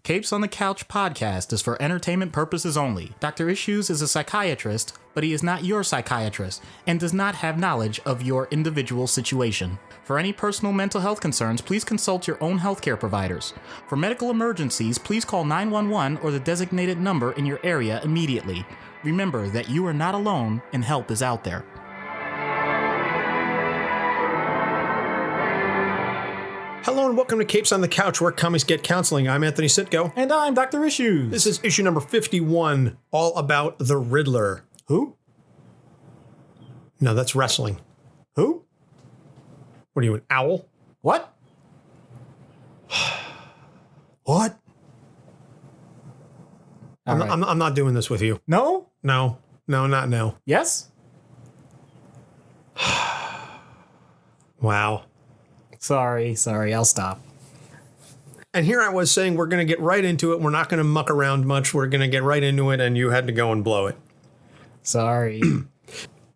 Capes on the Couch podcast is for entertainment purposes only. Dr. Issues is a psychiatrist, but he is not your psychiatrist and does not have knowledge of your individual situation. For any personal mental health concerns, please consult your own healthcare providers. For medical emergencies, please call 911 or the designated number in your area immediately. Remember that you are not alone and help is out there. Hello and welcome to Capes on the Couch, where comics get counseling. I'm Anthony Sitko. And I'm Dr. Issues. This is issue number 51, all about the Riddler. Who? No, that's wrestling. Who? What are you, an owl? What? What? I'm not doing this with you. No? No, not now. Yes? Wow. Sorry, I'll stop. And here I was saying we're going to get right into it. We're not going to muck around much. We're going to get right into it, and you had to go and blow it. Sorry.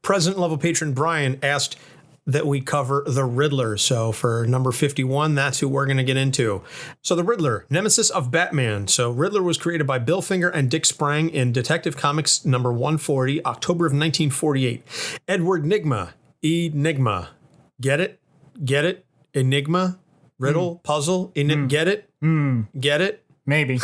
President level patron Brian asked that we cover the Riddler. So for number 51, that's who we're going to get into. So the Riddler, nemesis of Batman. So Riddler was created by Bill Finger and Dick Sprang in Detective Comics number 140, October of 1948. Edward Nigma, Enigma. Get it? Get it? Enigma? Riddle? Puzzle? Get it? Get it? Maybe.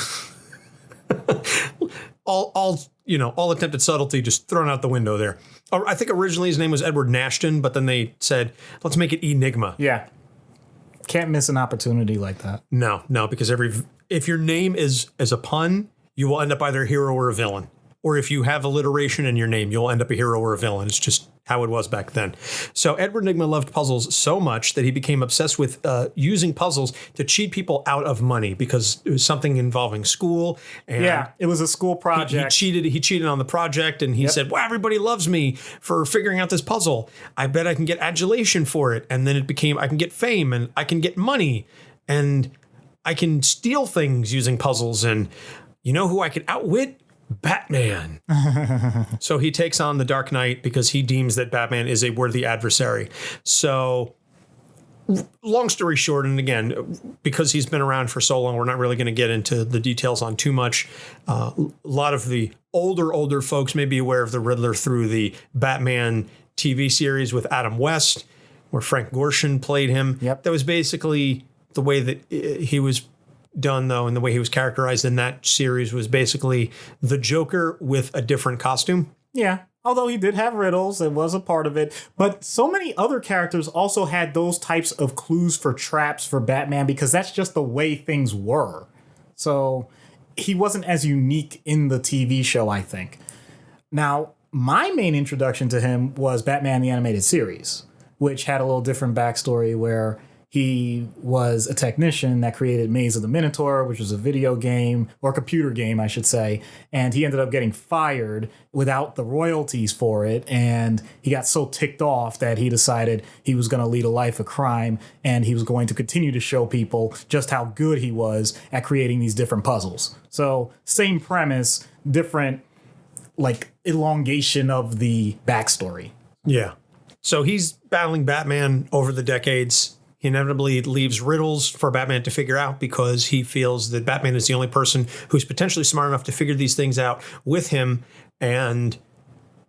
all attempted subtlety just thrown out the window there. I think originally his name was Edward Nashton, but then they said, let's make it Enigma. Yeah. Can't miss an opportunity like that. No, because if your name is a pun, you will end up either a hero or a villain. Or if you have alliteration in your name, you'll end up a hero or a villain. It's just how it was back then. So Edward Nigma loved puzzles so much that he became obsessed with using puzzles to cheat people out of money because it was something involving school. And yeah, it was a school project. He cheated on the project, and he said, well, everybody loves me for figuring out this puzzle. I bet I can get adulation for it. And then it became, I can get fame and I can get money and I can steal things using puzzles. And you know who I could outwit? Batman. So he takes on the Dark Knight because he deems that Batman is a worthy adversary. So long story short, and again, because he's been around for so long, we're not really going to get into the details on too much. A lot of the older folks may be aware of the Riddler through the Batman TV series with Adam West, where Frank Gorshin played him. Yep. That was basically the way that he was done, though, and the way he was characterized in that series was basically the Joker with a different costume. Yeah, although he did have riddles, it was a part of it. But so many other characters also had those types of clues for traps for Batman because that's just the way things were. So he wasn't as unique in the TV show, I think. Now, my main introduction to him was Batman the Animated Series, which had a little different backstory where he was a technician that created Maze of the Minotaur, which was a video game, or computer game, I should say. And he ended up getting fired without the royalties for it. And he got so ticked off that he decided he was going to lead a life of crime. And he was going to continue to show people just how good he was at creating these different puzzles. So same premise, different elongation of the backstory. Yeah. So he's battling Batman over the decades. He inevitably leaves riddles for Batman to figure out because he feels that Batman is the only person who's potentially smart enough to figure these things out with him. And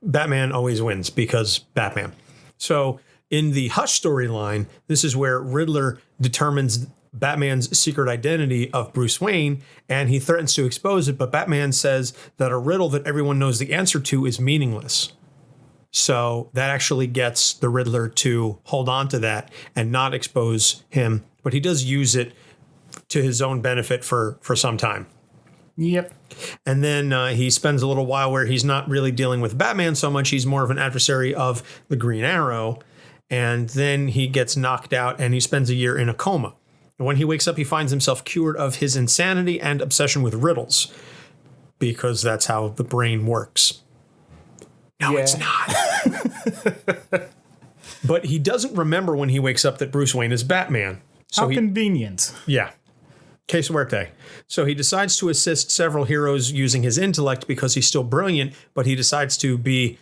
Batman always wins because Batman. So in the Hush storyline, this is where Riddler determines Batman's secret identity of Bruce Wayne, and he threatens to expose it. But Batman says that a riddle that everyone knows the answer to is meaningless. So that actually gets the Riddler to hold on to that and not expose him. But he does use it to his own benefit for some time. Yep. And then he spends a little while where he's not really dealing with Batman so much. He's more of an adversary of the Green Arrow. And then he gets knocked out and he spends a year in a coma. And when he wakes up, he finds himself cured of his insanity and obsession with riddles because that's how the brain works. No, It's not. But he doesn't remember when he wakes up that Bruce Wayne is Batman. So convenient. Yeah. Que suerte. So he decides to assist several heroes using his intellect because he's still brilliant, but he decides to be,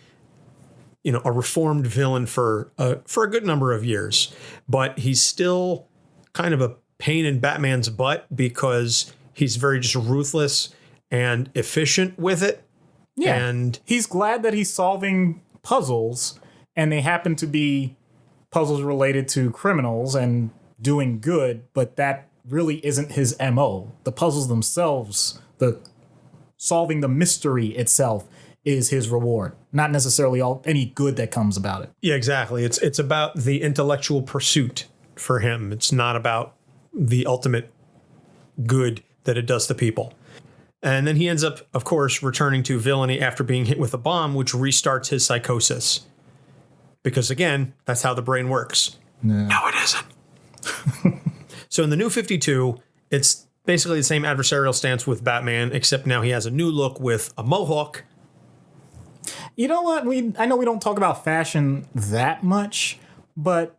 a reformed villain for a good number of years. But he's still kind of a pain in Batman's butt because He's very just ruthless and efficient with it. Yeah. And he's glad that he's solving puzzles, and they happen to be puzzles related to criminals and doing good, but that really isn't his MO. The puzzles themselves, the solving the mystery itself is his reward, not necessarily any good that comes about it. yeah, exactly. It's about the intellectual pursuit for him. It's not about the ultimate good that it does to people. And then he ends up, of course, returning to villainy after being hit with a bomb, which restarts his psychosis. Because again, that's how the brain works. No, it isn't. So in the New 52, it's basically the same adversarial stance with Batman, except now he has a new look with a mohawk. You know what? I know we don't talk about fashion that much, but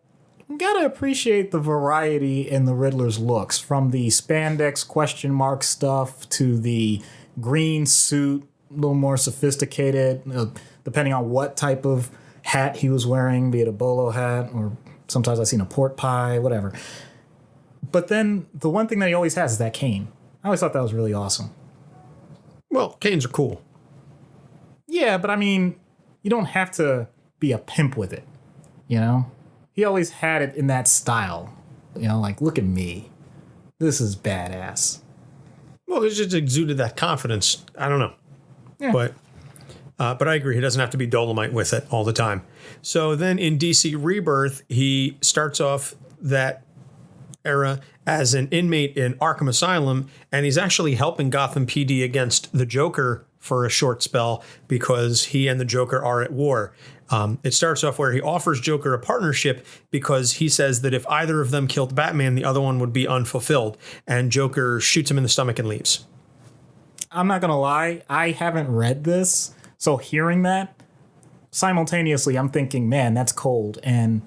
you gotta appreciate the variety in the Riddler's looks, from the spandex question mark stuff to the green suit, a little more sophisticated, depending on what type of hat he was wearing, be it a bolo hat or sometimes I've seen a pork pie, whatever. But then the one thing that he always has is that cane. I always thought that was really awesome. Well, canes are cool. Yeah, but I mean, you don't have to be a pimp with it, you know? He always had it in that style. You know, like, look at me. This is badass. Well, it just exuded that confidence. I don't know. Yeah. But I agree. He doesn't have to be Dolomite with it all the time. So then in DC Rebirth, he starts off that era as an inmate in Arkham Asylum, and he's actually helping Gotham PD against the Joker for a short spell because he and the Joker are at war. It starts off where he offers Joker a partnership because he says that if either of them killed Batman, the other one would be unfulfilled. And Joker shoots him in the stomach and leaves. I'm not going to lie. I haven't read this. So hearing that, simultaneously, I'm thinking, man, that's cold. And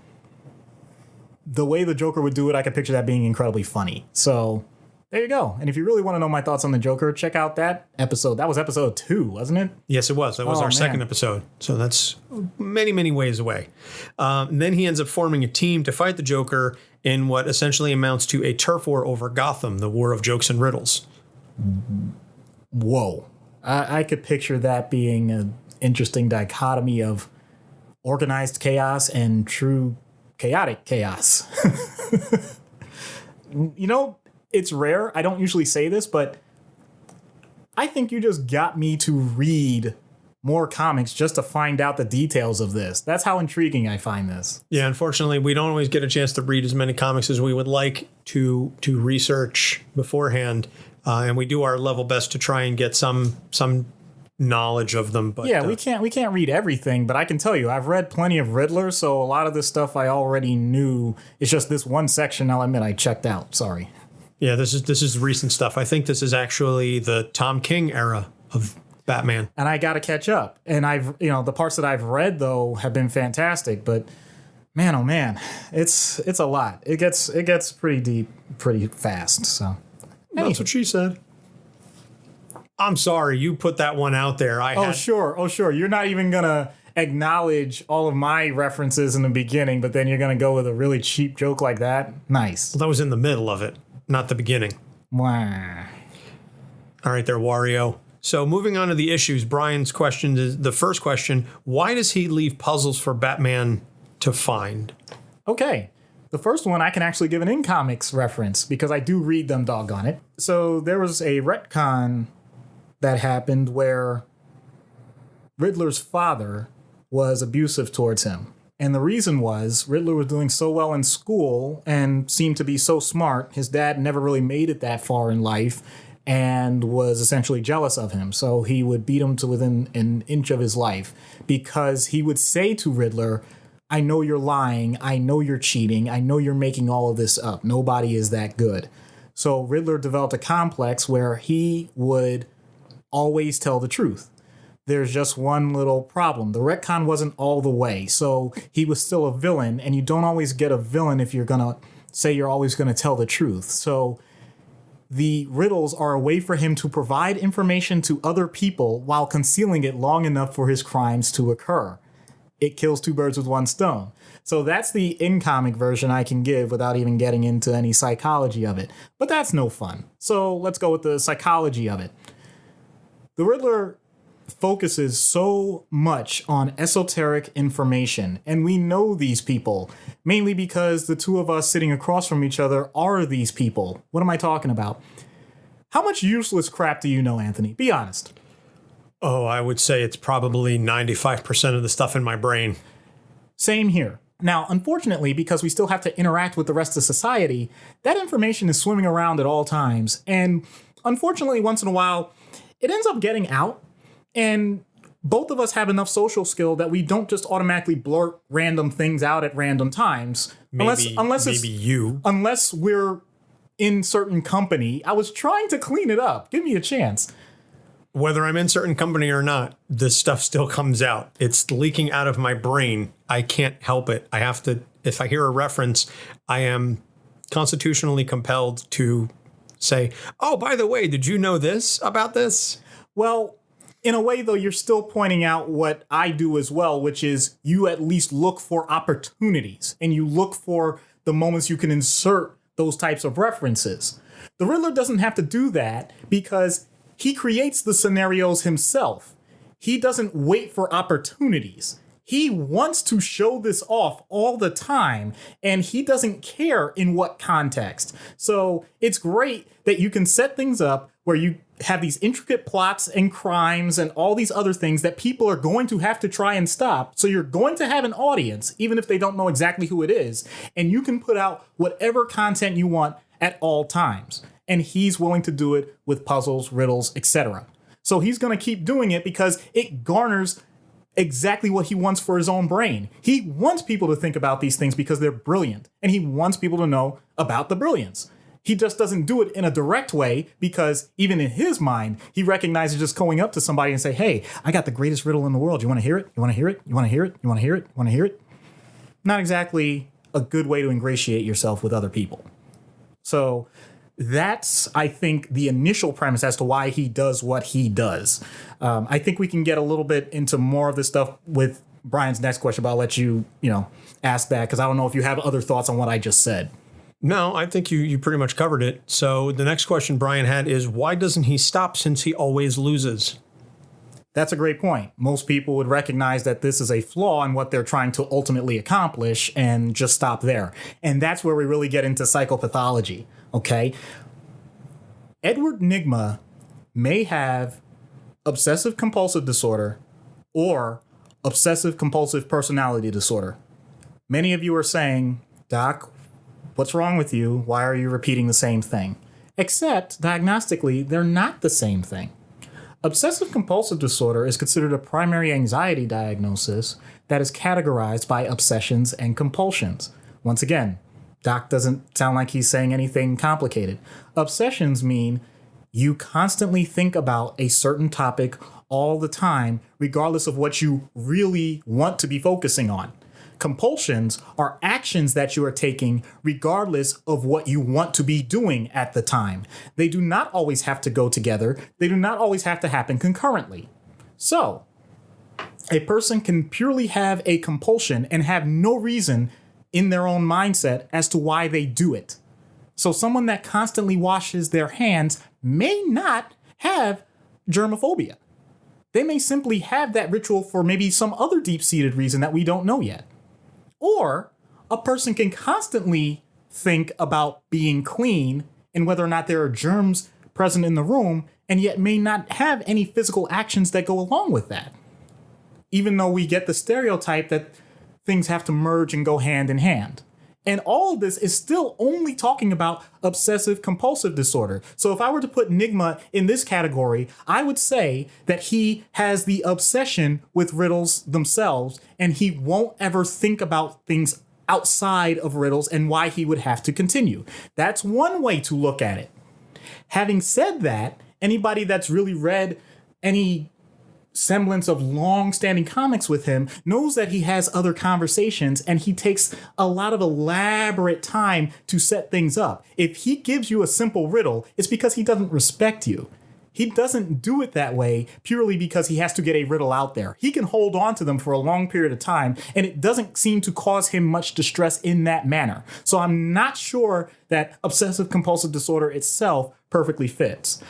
the way the Joker would do it, I could picture that being incredibly funny. So there you go. And if you really want to know my thoughts on the Joker, check out that episode. That was episode 2, wasn't it? Yes, it was. That was our second episode. So that's many, many ways away. Then he ends up forming a team to fight the Joker in what essentially amounts to a turf war over Gotham, the war of jokes and riddles. Whoa. I could picture that being an interesting dichotomy of organized chaos and true chaotic chaos. You know, it's rare. I don't usually say this, but I think you just got me to read more comics just to find out the details of this. That's how intriguing I find this. Yeah, unfortunately, we don't always get a chance to read as many comics as we would like to research beforehand. And we do our level best to try and get some knowledge of them. But yeah, we can't read everything, but I can tell you, I've read plenty of Riddler, so a lot of this stuff I already knew. It's just this one section, I'll admit, I checked out. Sorry. Yeah, this is recent stuff. I think this is actually the Tom King era of Batman. And I got to catch up. And the parts that I've read though have been fantastic, but man, oh man, it's a lot. It gets pretty deep pretty fast. So that's what she said. I'm sorry, you put that one out there. Sure. You're not even gonna acknowledge all of my references in the beginning, but then you're gonna go with a really cheap joke like that. Nice. Well, that was in the middle of it, not the beginning. Wow. All right, there, Wario. So moving on to the issues, Brian's question is the first question: why does he leave puzzles for Batman to find? Okay. The first one I can actually give an in-comics reference because I do read them, doggone it. So there was a retcon that happened where Riddler's father was abusive towards him. And the reason was Riddler was doing so well in school and seemed to be so smart. His dad never really made it that far in life and was essentially jealous of him. So he would beat him to within an inch of his life because he would say to Riddler, I know you're lying. I know you're cheating. I know you're making all of this up. Nobody is that good. So Riddler developed a complex where he would always tell the truth. There's just one little problem. The retcon wasn't all the way. So he was still a villain, and you don't always get a villain if you're going to say you're always going to tell the truth. So the riddles are a way for him to provide information to other people while concealing it long enough for his crimes to occur. it kills two birds with one stone. So that's the in-comic version I can give without even getting into any psychology of it. But that's no fun. So let's go with the psychology of it. The Riddler focuses so much on esoteric information, and we know these people, mainly because the two of us sitting across from each other are these people. What am I talking about? How much useless crap do you know, Anthony? Be honest. Oh, I would say it's probably 95% of the stuff in my brain. Same here. Now, unfortunately, because we still have to interact with the rest of society, that information is swimming around at all times. And unfortunately, once in a while, it ends up getting out. And both of us have enough social skill that we don't just automatically blurt random things out at random times. Maybe you. Unless we're in certain company. I was trying to clean it up. Give me a chance. Whether I'm in certain company or not, this stuff still comes out. It's leaking out of my brain. I can't help it. I have to, if I hear a reference, I am constitutionally compelled to say, oh, by the way, did you know this about this? Well, in a way, though, you're still pointing out what I do as well, which is you at least look for opportunities and you look for the moments you can insert those types of references. The Riddler doesn't have to do that because he creates the scenarios himself. He doesn't wait for opportunities. He wants to show this off all the time, and he doesn't care in what context. So it's great that you can set things up where you have these intricate plots and crimes and all these other things that people are going to have to try and stop. So you're going to have an audience, even if they don't know exactly who it is, and you can put out whatever content you want at all times. And he's willing to do it with puzzles, riddles, etc. So he's going to keep doing it because it garners exactly what he wants for his own brain. He wants people to think about these things because they're brilliant, and he wants people to know about the brilliance. He just doesn't do it in a direct way because even in his mind, he recognizes just going up to somebody and say, hey, I got the greatest riddle in the world. You want to hear it? You want to hear it? You want to hear it? You want to hear it? You want to hear it? Not exactly a good way to ingratiate yourself with other people. So that's, I think, the initial premise as to why he does what he does. I think we can get a little bit into more of this stuff with Brian's next question, but I'll let you, ask that because I don't know if you have other thoughts on what I just said. No, I think you pretty much covered it. So the next question Brian had is, why doesn't he stop since he always loses? That's a great point. Most people would recognize that this is a flaw in what they're trying to ultimately accomplish and just stop there. And that's where we really get into psychopathology. Okay. Edward Nigma may have obsessive compulsive disorder or obsessive compulsive personality disorder. Many of you are saying, Doc, what's wrong with you? Why are you repeating the same thing? Except diagnostically, they're not the same thing. Obsessive compulsive disorder is considered a primary anxiety diagnosis that is categorized by obsessions and compulsions. Once again, Doc doesn't sound like he's saying anything complicated. Obsessions mean you constantly think about a certain topic all the time, regardless of what you really want to be focusing on. Compulsions are actions that you are taking regardless of what you want to be doing at the time. They do not always have to go together. They do not always have to happen concurrently. So, a person can purely have a compulsion and have no reason in their own mindset as to why they do it. So someone that constantly washes their hands may not have germophobia. They may simply have that ritual for maybe some other deep-seated reason that we don't know yet. Or a person can constantly think about being clean and whether or not there are germs present in the room and yet may not have any physical actions that go along with that. Even though we get the stereotype that things have to merge and go hand in hand. And all of this is still only talking about obsessive compulsive disorder. So if I were to put Nigma in this category, I would say that he has the obsession with riddles themselves, and he won't ever think about things outside of riddles and why he would have to continue. That's one way to look at it. Having said that, anybody that's really read any semblance of long-standing comics with him knows that he has other conversations and he takes a lot of elaborate time to set things up. If he gives you a simple riddle, it's because he doesn't respect you. he doesn't do it that way purely because he has to get a riddle out there. He can hold on to them for a long period of time, and it doesn't seem to cause him much distress in that manner. So I'm not sure that obsessive compulsive disorder itself perfectly fits.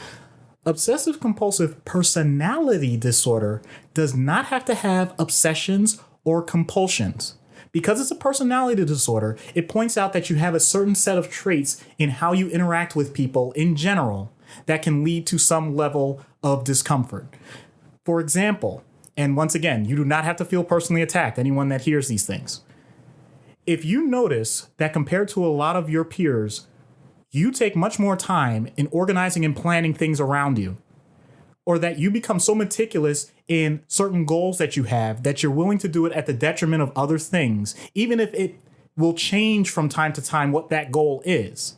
Obsessive compulsive personality disorder does not have to have obsessions or compulsions. Because it's a personality disorder, it points out that you have a certain set of traits in how you interact with people in general that can lead to some level of discomfort. For example, and once again, you do not have to feel personally attacked, anyone that hears these things. If you notice that compared to a lot of your peers, you take much more time in organizing and planning things around you, or that you become so meticulous in certain goals that you have that you're willing to do it at the detriment of other things, even if it will change from time to time what that goal is.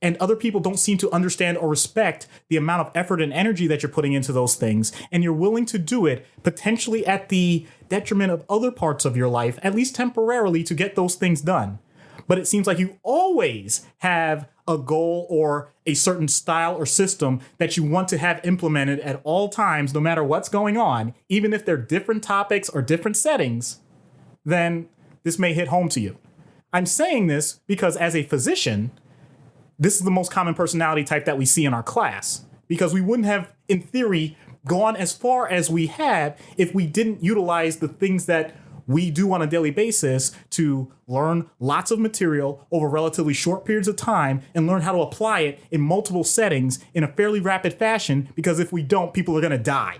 And other people don't seem to understand or respect the amount of effort and energy that you're putting into those things, and you're willing to do it potentially at the detriment of other parts of your life, at least temporarily, to get those things done. But it seems like you always have a goal or a certain style or system that you want to have implemented at all times, no matter what's going on, even if they're different topics or different settings, then this may hit home to you. I'm saying this because as a physician, this is the most common personality type that we see in our class, because we wouldn't have, in theory, gone as far as we have if we didn't utilize the things that we do on a daily basis to learn lots of material over relatively short periods of time and learn how to apply it in multiple settings in a fairly rapid fashion, because if we don't, people are going to die.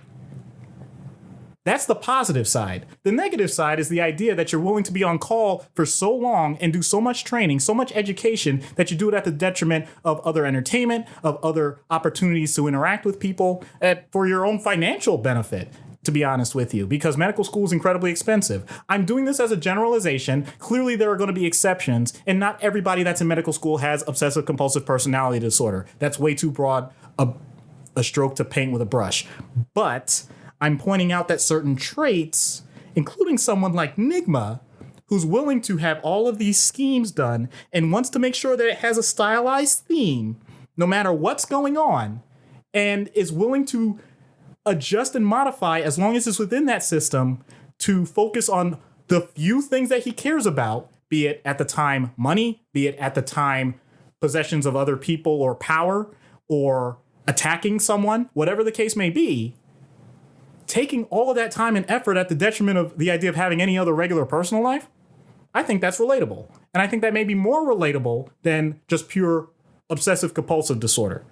That's the positive side. The negative side is the idea that you're willing to be on call for so long and do so much training, so much education, that you do it at the detriment of other entertainment, of other opportunities to interact with people, for your own financial benefit, to be honest with you, because medical school is incredibly expensive. I'm doing this as a generalization. Clearly, there are going to be exceptions, and not everybody that's in medical school has obsessive compulsive personality disorder. That's way too broad a stroke to paint with a brush. But I'm pointing out that certain traits, including someone like Nigma, who's willing to have all of these schemes done and wants to make sure that it has a stylized theme, no matter what's going on, and is willing to adjust and modify as long as it's within that system to focus on the few things that he cares about, be it at the time money, be it at the time possessions of other people or power, or attacking someone, whatever the case may be. Taking all of that time and effort at the detriment of the idea of having any other regular personal life, I think that's relatable. And I think that may be more relatable than just pure obsessive compulsive disorder.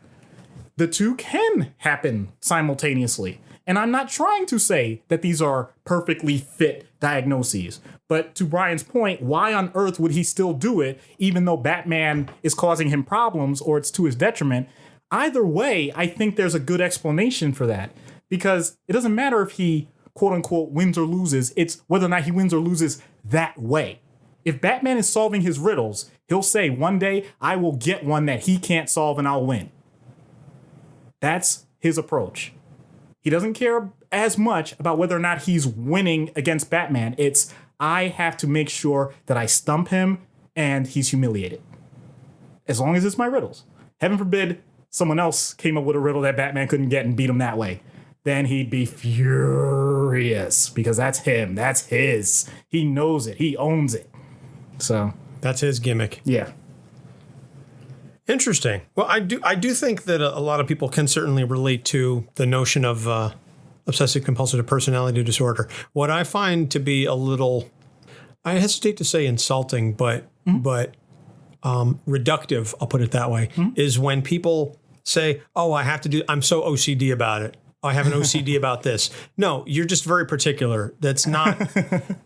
The two can happen simultaneously. And I'm not trying to say that these are perfectly fit diagnoses. But to Brian's point, why on earth would he still do it, even though Batman is causing him problems or it's to his detriment? Either way, I think there's a good explanation for that. Because it doesn't matter if he, quote unquote, wins or loses. It's whether or not he wins or loses that way. If Batman is solving his riddles, he'll say, one day I will get one that he can't solve and I'll win. That's his approach. He doesn't care as much about whether or not he's winning against Batman. It's, I have to make sure that I stump him and he's humiliated. As long as it's my riddles. Heaven forbid someone else came up with a riddle that Batman couldn't get and beat him that way. Then he'd be furious, because that's him. That's his. He knows it. He owns it. So that's his gimmick. Yeah. Interesting. Well, I do think that a lot of people can certainly relate to the notion of obsessive compulsive personality disorder. What I find to be a little, I hesitate to say insulting, but reductive, I'll put it that way, is when people say, "Oh, I'm so OCD about it. I have an OCD about this." No, you're just very particular. That's not,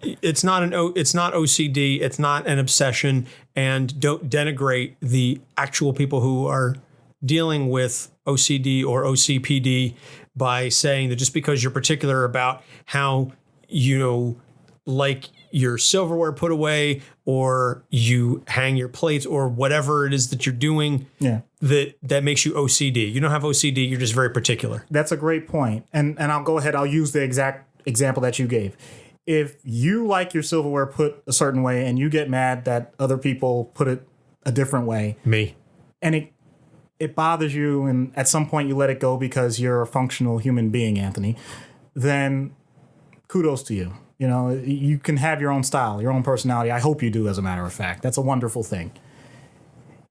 it's not OCD. It's not an obsession. And don't denigrate the actual people who are dealing with OCD or OCPD by saying that just because you're particular about how, like your silverware put away, or you hang your plates, or whatever it is that you're doing, that makes you OCD. You don't have OCD. You're just very particular. That's a great point. And I'll go ahead. I'll use the exact example that you gave. If you like your silverware put a certain way and you get mad that other people put it a different way. Me. And it bothers you and at some point you let it go because you're a functional human being, Anthony, then kudos to you. You know, you can have your own style, your own personality. I hope you do, as a matter of fact. That's a wonderful thing.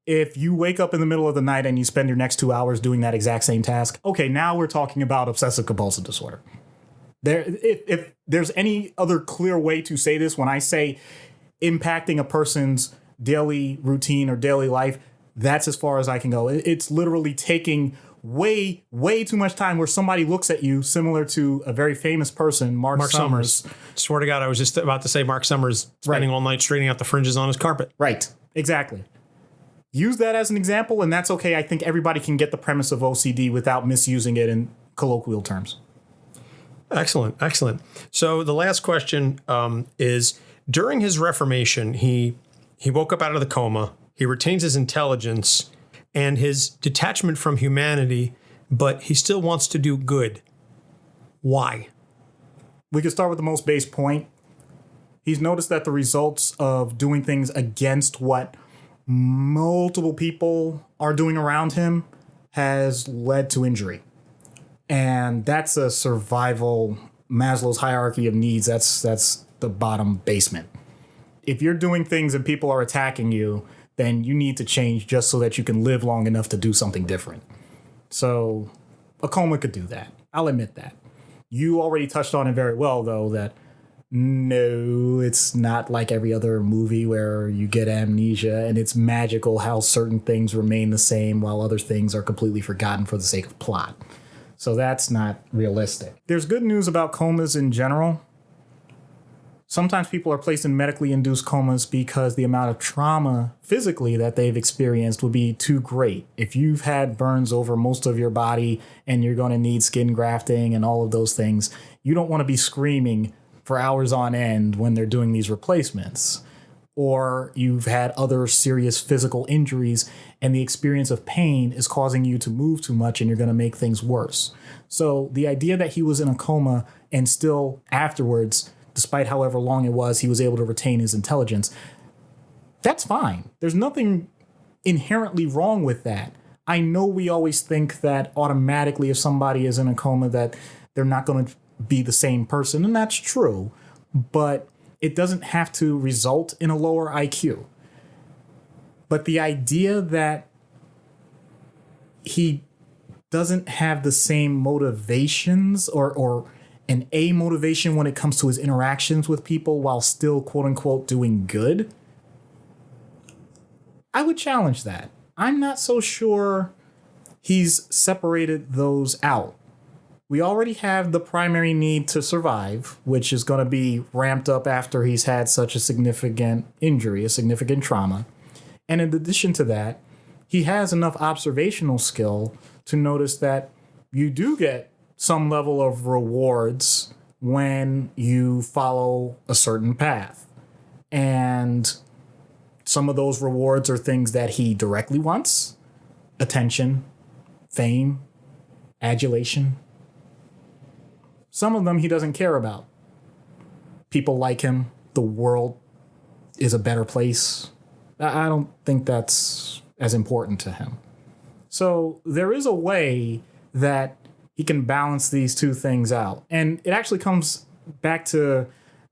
If you wake up in the middle of the night and you spend your next 2 hours doing that exact same task, okay, now we're talking about obsessive compulsive disorder. If there's any other clear way to say this, when I say impacting a person's daily routine or daily life, that's as far as I can go. It's literally taking way too much time where somebody looks at you, similar to a very famous person, Mark Summers. Swear to God, I was just about to say Mark Summers spending all night straightening out the fringes on his carpet. Right, exactly. Use that as an example, and that's okay. I think everybody can get the premise of OCD without misusing it in colloquial terms. Excellent. So the last question is, during his reformation, he woke up out of the coma. He retains his intelligence and his detachment from humanity, but he still wants to do good. Why? We can start with the most base point. He's noticed that the results of doing things against what multiple people are doing around him has led to injury. And that's a survival, Maslow's hierarchy of needs. That's the bottom basement. If you're doing things and people are attacking you, then you need to change just so that you can live long enough to do something different. So a coma could do that. I'll admit that. You already touched on it very well, though, that no, it's not like every other movie where you get amnesia and it's magical how certain things remain the same while other things are completely forgotten for the sake of plot. So that's not realistic. There's good news about comas in general. Sometimes people are placed in medically induced comas because the amount of trauma physically that they've experienced would be too great. If you've had burns over most of your body and you're going to need skin grafting and all of those things, you don't want to be screaming for hours on end when they're doing these replacements. Or you've had other serious physical injuries and the experience of pain is causing you to move too much and you're going to make things worse. So the idea that he was in a coma and still afterwards, despite however long it was, he was able to retain his intelligence, that's fine. There's nothing inherently wrong with that. I know we always think that automatically if somebody is in a coma that they're not going to be the same person, and that's true, but it doesn't have to result in a lower IQ. But the idea that he doesn't have the same motivations or an A motivation when it comes to his interactions with people while still, quote unquote, doing good, I would challenge that. I'm not so sure he's separated those out. We already have the primary need to survive, which is going to be ramped up after he's had such a significant injury, a significant trauma. And in addition to that, he has enough observational skill to notice that you do get some level of rewards when you follow a certain path. And some of those rewards are things that he directly wants: attention, fame, adulation. Some of them he doesn't care about. People like him. The world is a better place. I don't think that's as important to him. So there is a way that he can balance these two things out. And it actually comes back to,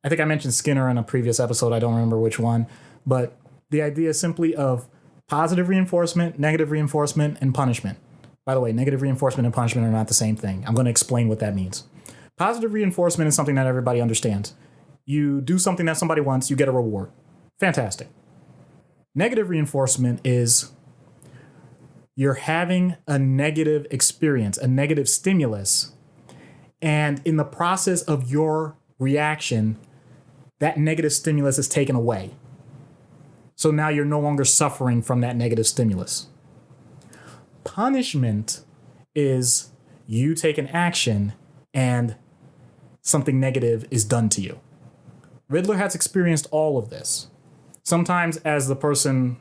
I think I mentioned Skinner in a previous episode. I don't remember which one. But the idea simply of positive reinforcement, negative reinforcement, and punishment. By the way, negative reinforcement and punishment are not the same thing. I'm going to explain what that means. Positive reinforcement is something that everybody understands. You do something that somebody wants, you get a reward. Fantastic. Negative reinforcement is you're having a negative experience, a negative stimulus, and in the process of your reaction, that negative stimulus is taken away. So now you're no longer suffering from that negative stimulus. Punishment is you take an action and something negative is done to you. Riddler has experienced all of this. Sometimes as the person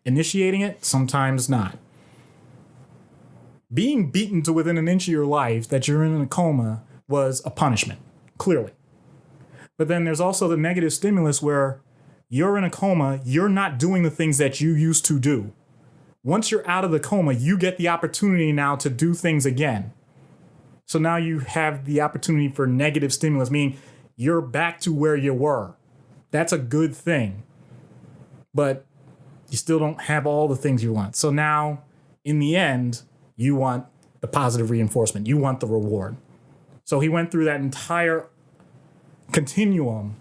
initiating it, sometimes not. Being beaten to within an inch of your life that you're in a coma was a punishment, clearly. But then there's also the negative stimulus where you're in a coma, you're not doing the things that you used to do. once you're out of the coma, you get the opportunity now to do things again. So now you have the opportunity for negative stimulus, meaning you're back to where you were. That's a good thing. But you still don't have all the things you want. So now, in the end, you want the positive reinforcement. You want the reward. So he went through that entire continuum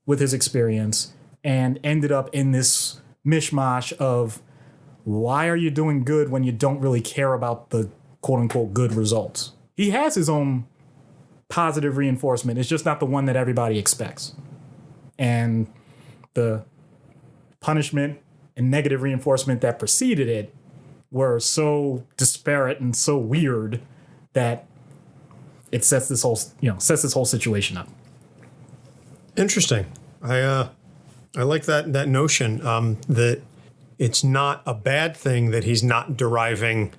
with his experience and ended up in this mishmash of, why are you doing good when you don't really care about the quote-unquote good results? He has his own positive reinforcement. It's just not the one that everybody expects. And the punishment and negative reinforcement that preceded it were so disparate and so weird that it sets this whole situation up. Interesting. I like that notion that it's not a bad thing that he's not deriving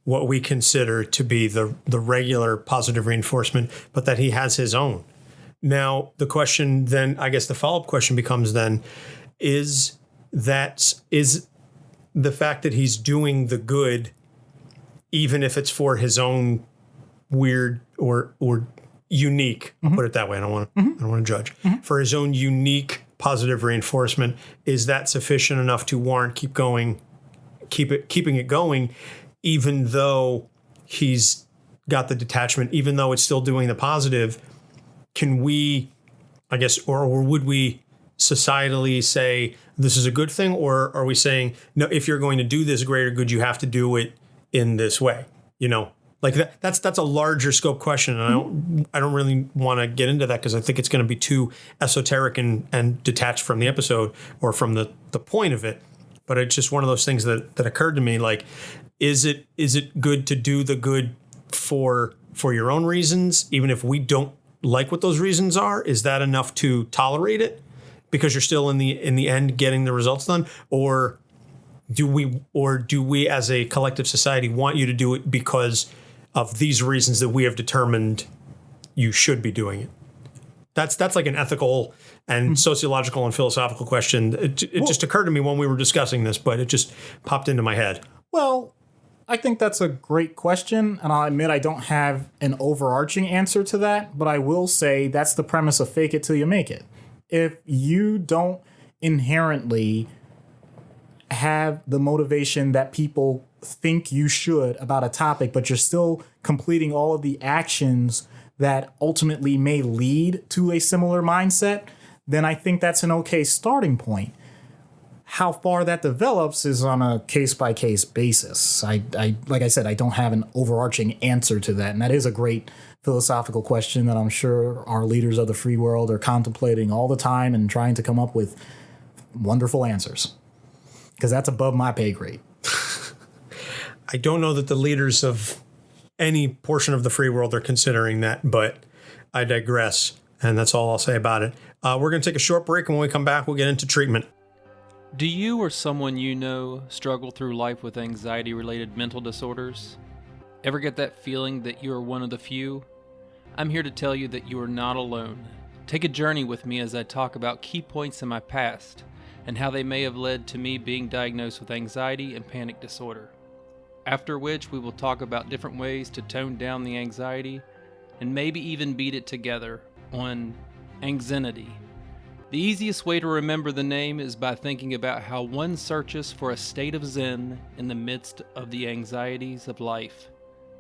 what we consider to be the regular positive reinforcement, but that he has his own. Now, the question then, I guess the follow-up question becomes then, is the fact that he's doing the good, even if it's for his own weird or unique, I'll put it that way. I don't want to judge. For his own unique positive reinforcement, is that sufficient enough to warrant keeping it going, even though he's got the detachment, even though it's still doing the positive? Can we, I guess, or would we societally say this is a good thing, or are we saying, no, if you're going to do this greater good, you have to do it in this way? Like that's a larger scope question, and I don't really want to get into that because I think it's going to be too esoteric and detached from the episode or from the point of it. But it's just one of those things that occurred to me. Like, is it good to do the good for your own reasons, even if we don't like what those reasons are? Is that enough to tolerate it because you're still in the end getting the results done? Or do we as a collective society want you to do it because of these reasons that we have determined you should be doing it? That's like an ethical and sociological and philosophical question. It just occurred to me when we were discussing this, but it just popped into my head. Well, I think that's a great question, and I'll admit I don't have an overarching answer to that, but I will say that's the premise of fake it till you make it. If you don't inherently have the motivation that people think you should about a topic, but you're still completing all of the actions that ultimately may lead to a similar mindset, then I think that's an okay starting point. How far that develops is on a case-by-case basis. I like I said, I don't have an overarching answer to that, and that is a great philosophical question that I'm sure our leaders of the free world are contemplating all the time and trying to come up with wonderful answers, because that's above my pay grade. I don't know that the leaders of any portion of the free world are considering that, but I digress, and that's all I'll say about it. We're going to take a short break, and when we come back, we'll get into treatment. Do you or someone you know struggle through life with anxiety-related mental disorders? Ever get that feeling that you are one of the few? I'm here to tell you that you are not alone. Take a journey with me as I talk about key points in my past and how they may have led to me being diagnosed with anxiety and panic disorder. After which, we will talk about different ways to tone down the anxiety and maybe even beat it together on anxiety. The easiest way to remember the name is by thinking about how one searches for a state of zen in the midst of the anxieties of life.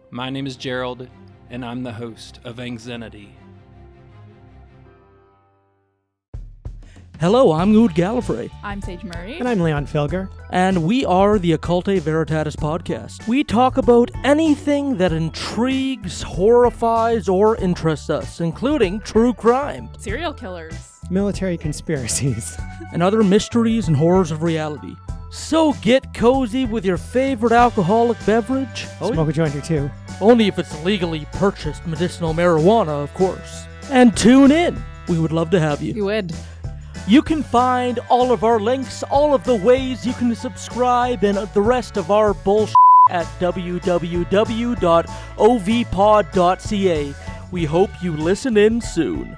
My name is Gerald, and I'm the host of Anxiety. Hello, I'm Ood Gallifrey. I'm Sage Murray. And I'm Leon Felger. And we are the Occulte Veritatis podcast. We talk about anything that intrigues, horrifies, or interests us, including true crime, Serial killers, Military conspiracies, and other mysteries and horrors of reality. So get cozy with your favorite alcoholic beverage. Smoke a joint or two. Only if it's legally purchased medicinal marijuana, of course. And tune in. We would love to have you. You would. You can find all of our links, all of the ways you can subscribe, and the rest of our bullshit at www.ovpod.ca. We hope you listen in soon.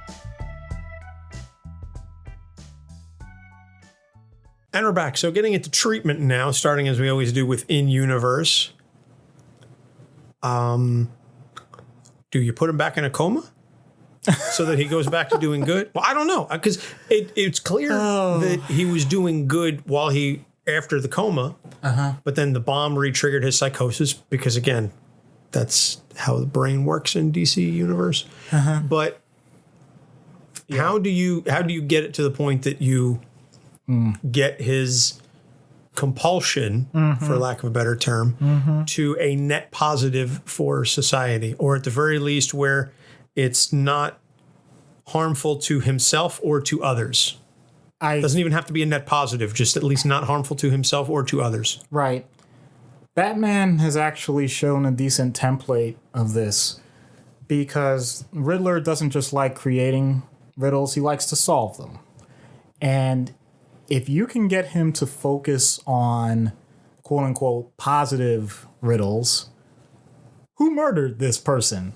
And we're back. So getting into treatment now, starting as we always do with in-universe. Do you put him back in a coma so that he goes back to doing good? Well, I don't know, because it's clear that he was doing good after the coma, but then the bomb re-triggered his psychosis because, again, that's how the brain works in DC universe. But how do you get it to the point that you get his compulsion, for lack of a better term, to a net positive for society, or at the very least where it's not harmful to himself or to others? Doesn't even have to be a net positive, just at least not harmful to himself or to others. Right. Batman has actually shown a decent template of this, because Riddler doesn't just like creating riddles, he likes to solve them. And if you can get him to focus on quote-unquote positive riddles, who murdered this person?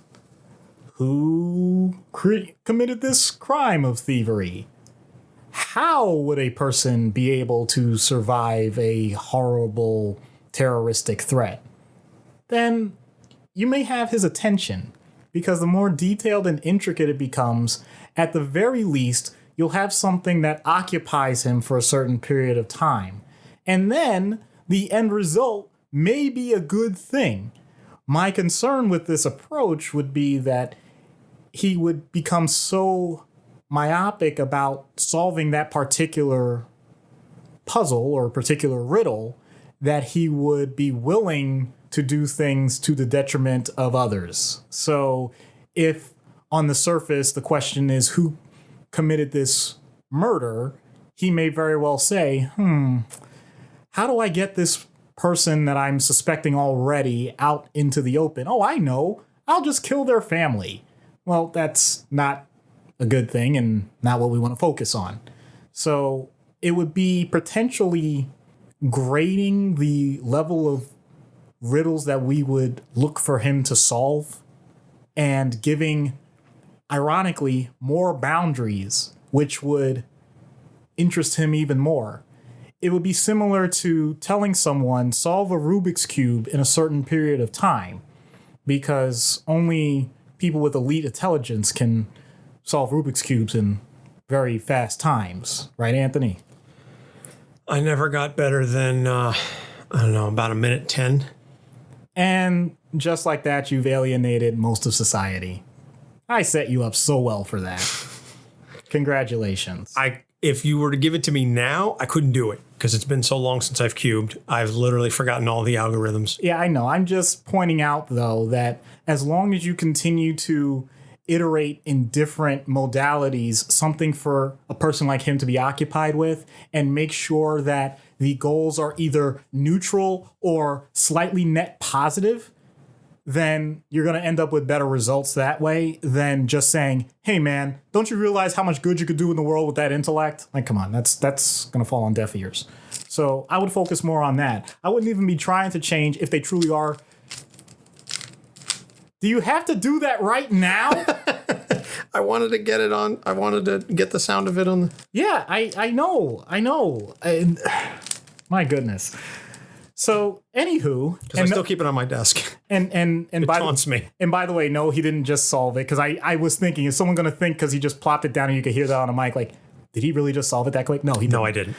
Who committed this crime of thievery? How would a person be able to survive a horrible terroristic threat? Then you may have his attention, because the more detailed and intricate it becomes, at the very least, you'll have something that occupies him for a certain period of time. And then the end result may be a good thing. My concern with this approach would be that he would become so myopic about solving that particular puzzle or particular riddle that he would be willing to do things to the detriment of others. So if on the surface the question is who committed this murder, he may very well say, how do I get this person that I'm suspecting already out into the open? Oh, I know. I'll just kill their family. Well, that's not a good thing and not what we want to focus on. So it would be potentially grading the level of riddles that we would look for him to solve and giving, ironically, more boundaries, which would interest him even more. It would be similar to telling someone, solve a Rubik's Cube in a certain period of time, because only people with elite intelligence can solve Rubik's Cubes in very fast times. Right, Anthony? I never got better than, about a minute 10. And just like that, you've alienated most of society. I set you up so well for that. Congratulations. If you were to give it to me now, I couldn't do it because it's been so long since I've cubed. I've literally forgotten all the algorithms. Yeah, I know. I'm just pointing out, though, that as long as you continue to iterate in different modalities, something for a person like him to be occupied with, and make sure that the goals are either neutral or slightly net positive, then you're going to end up with better results that way than just saying, hey, man, don't you realize how much good you could do in the world with that intellect? Like, come on, that's going to fall on deaf ears. So I would focus more on that. I wouldn't even be trying to change if they truly are. Do you have to do that right now? I wanted to get it on. I wanted to get the sound of it on. Yeah, I know. My goodness. So, anywho, because I still keep it on my desk. And it taunts me. And by the way, no, he didn't just solve it, because I was thinking, is someone going to think because he just plopped it down and you could hear that on a mic, like, did he really just solve it that quick? No, he didn't. No, I didn't.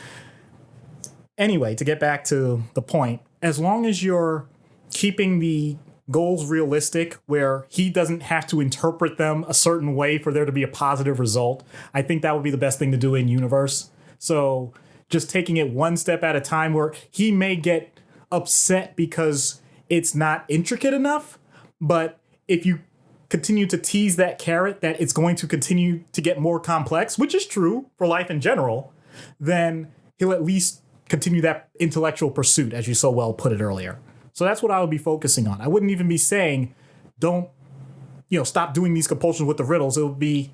Anyway, to get back to the point, as long as you're keeping the goals realistic, where he doesn't have to interpret them a certain way for there to be a positive result, I think that would be the best thing to do in universe. So just taking it one step at a time, where he may get upset because it's not intricate enough, but if you continue to tease that carrot that it's going to continue to get more complex, which is true for life in general, then he'll at least continue that intellectual pursuit, as you so well put it earlier. So that's what I would be focusing on. I wouldn't even be saying, don't, stop doing these compulsions with the riddles. It would be,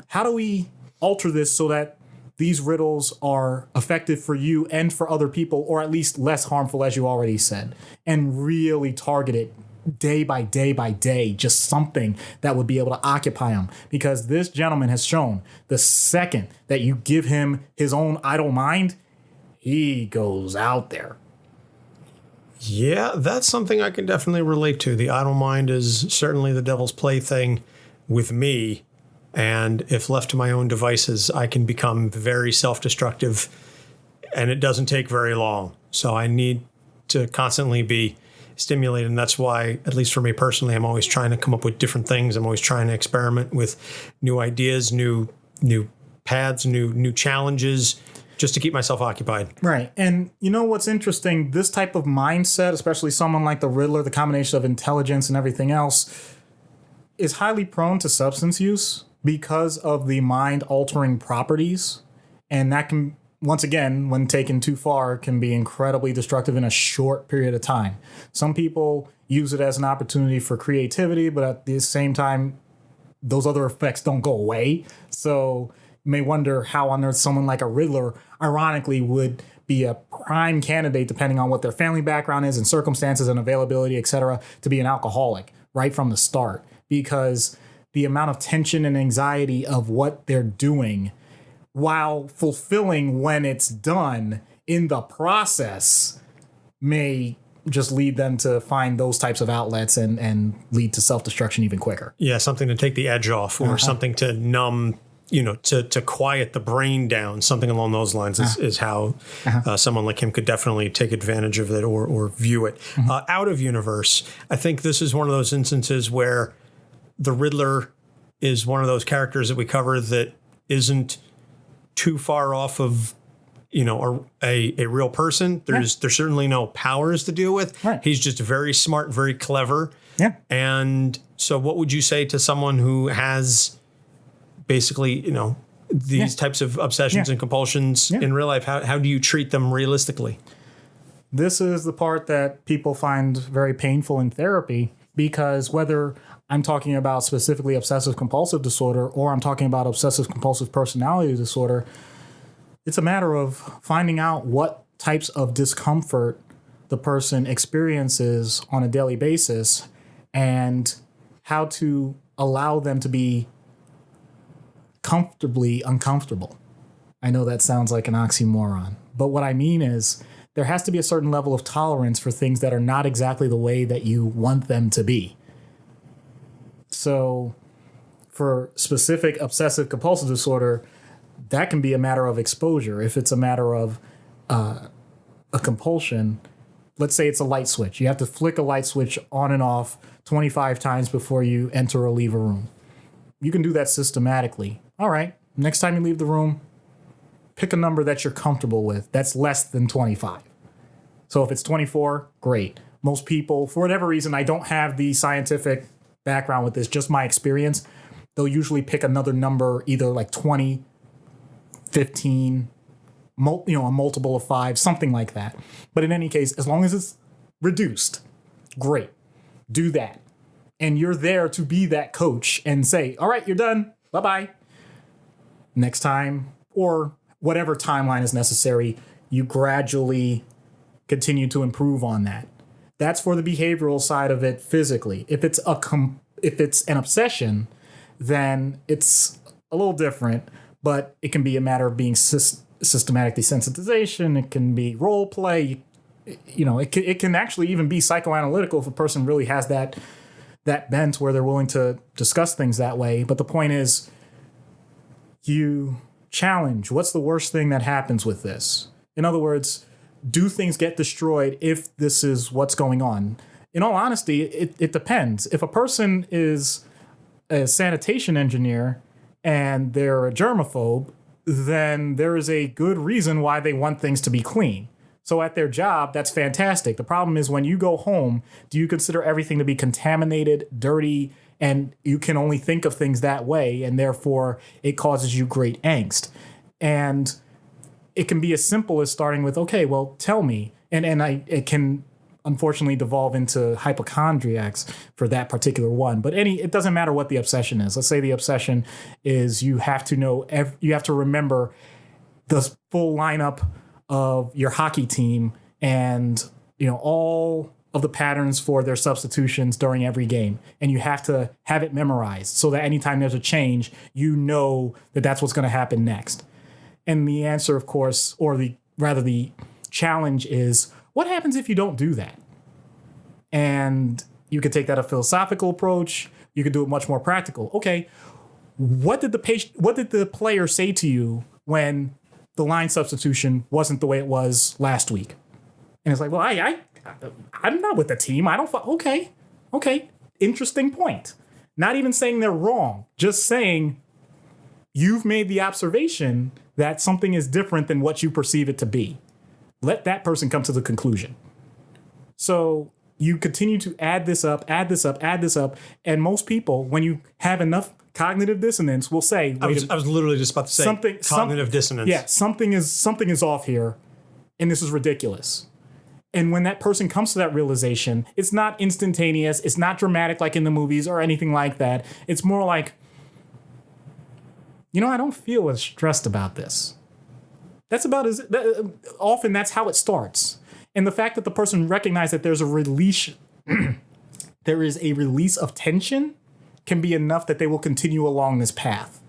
how do we alter this so that these riddles are effective for you and for other people, or at least less harmful, as you already said, and really target it day by day by day, just something that would be able to occupy him. Because this gentleman has shown the second that you give him his own idle mind, he goes out there. Yeah, that's something I can definitely relate to. The idle mind is certainly the devil's plaything with me. And if left to my own devices, I can become very self-destructive, and it doesn't take very long. So I need to constantly be stimulated. And that's why, at least for me personally, I'm always trying to come up with different things. I'm always trying to experiment with new ideas, new paths, new challenges, just to keep myself occupied. Right. And you know what's interesting? This type of mindset, especially someone like the Riddler, the combination of intelligence and everything else, is highly prone to substance use because of the mind-altering properties. And that can, once again, when taken too far, can be incredibly destructive in a short period of time. Some people use it as an opportunity for creativity, but at the same time, those other effects don't go away. So you may wonder how on earth someone like a Riddler, ironically, would be a prime candidate, depending on what their family background is and circumstances and availability, etc., to be an alcoholic right from the start. Because the amount of tension and anxiety of what they're doing, while fulfilling when it's done in the process, may just lead them to find those types of outlets and lead to self-destruction even quicker. Yeah, something to take the edge off, or something to numb, to quiet the brain down. Something along those lines is how someone like him could definitely take advantage of it or view it. Out of universe, I think this is one of those instances where the Riddler is one of those characters that we cover that isn't too far off of, a real person. There's certainly no powers to deal with. Right. He's just very smart, very clever. Yeah. And so what would you say to someone who has basically, these types of obsessions and compulsions in real life? How do you treat them realistically? This is the part that people find very painful in therapy, because whether I'm talking about specifically obsessive compulsive disorder or I'm talking about obsessive compulsive personality disorder, it's a matter of finding out what types of discomfort the person experiences on a daily basis and how to allow them to be comfortably uncomfortable. I know that sounds like an oxymoron, but what I mean is there has to be a certain level of tolerance for things that are not exactly the way that you want them to be. So for specific obsessive compulsive disorder, that can be a matter of exposure. If it's a matter of a compulsion, let's say it's a light switch. You have to flick a light switch on and off 25 times before you enter or leave a room. You can do that systematically. All right, next time you leave the room, pick a number that you're comfortable with that's less than 25. So if it's 24, great. Most people, for whatever reason, I don't have the scientific background with this, just my experience, they'll usually pick another number, either like 20, 15, a multiple of 5, something like that. But in any case, as long as it's reduced, great. Do that. And you're there to be that coach and say, all right, you're done. Bye-bye. Next time, or whatever timeline is necessary, you gradually continue to improve on that. That's for the behavioral side of it physically. If it's an obsession, then it's a little different, but it can be a matter of being systematic desensitization. It can be role play. It can actually even be psychoanalytical if a person really has that bent where they're willing to discuss things that way. But the point is, you challenge. What's the worst thing that happens with this? In other words, do things get destroyed if this is what's going on? In all honesty, it depends. If a person is a sanitation engineer and they're a germaphobe, then there is a good reason why they want things to be clean. So at their job, that's fantastic. The problem is when you go home, do you consider everything to be contaminated, dirty, and you can only think of things that way, and therefore it causes you great angst. And it can be as simple as starting with, okay, well, tell me. And it can unfortunately devolve into hypochondriacs for that particular one. But it doesn't matter what the obsession is. Let's say the obsession is you have to remember the full lineup of your hockey team and, all of the patterns for their substitutions during every game. And you have to have it memorized so that anytime there's a change, you know that that's what's going to happen next. And the answer, of course, or the rather the challenge is, what happens if you don't do that? And you could take that a philosophical approach. You could do it much more practical. Okay, what did the player say to you when the line substitution wasn't the way it was last week? And it's like, well, I'm not with the team. I don't. Okay. Interesting point. Not even saying they're wrong. Just saying you've made the observation that something is different than what you perceive it to be. Let that person come to the conclusion. So you continue to add this up, and most people, when you have enough cognitive dissonance, will say, I was literally just about to say cognitive dissonance. Yeah, something is off here, and this is ridiculous. And when that person comes to that realization, it's not instantaneous, it's not dramatic like in the movies or anything like that. It's more like, I don't feel as stressed about this. Often that's how it starts. And the fact that the person recognizes that there's a release, there is a release of tension, can be enough that they will continue along this path.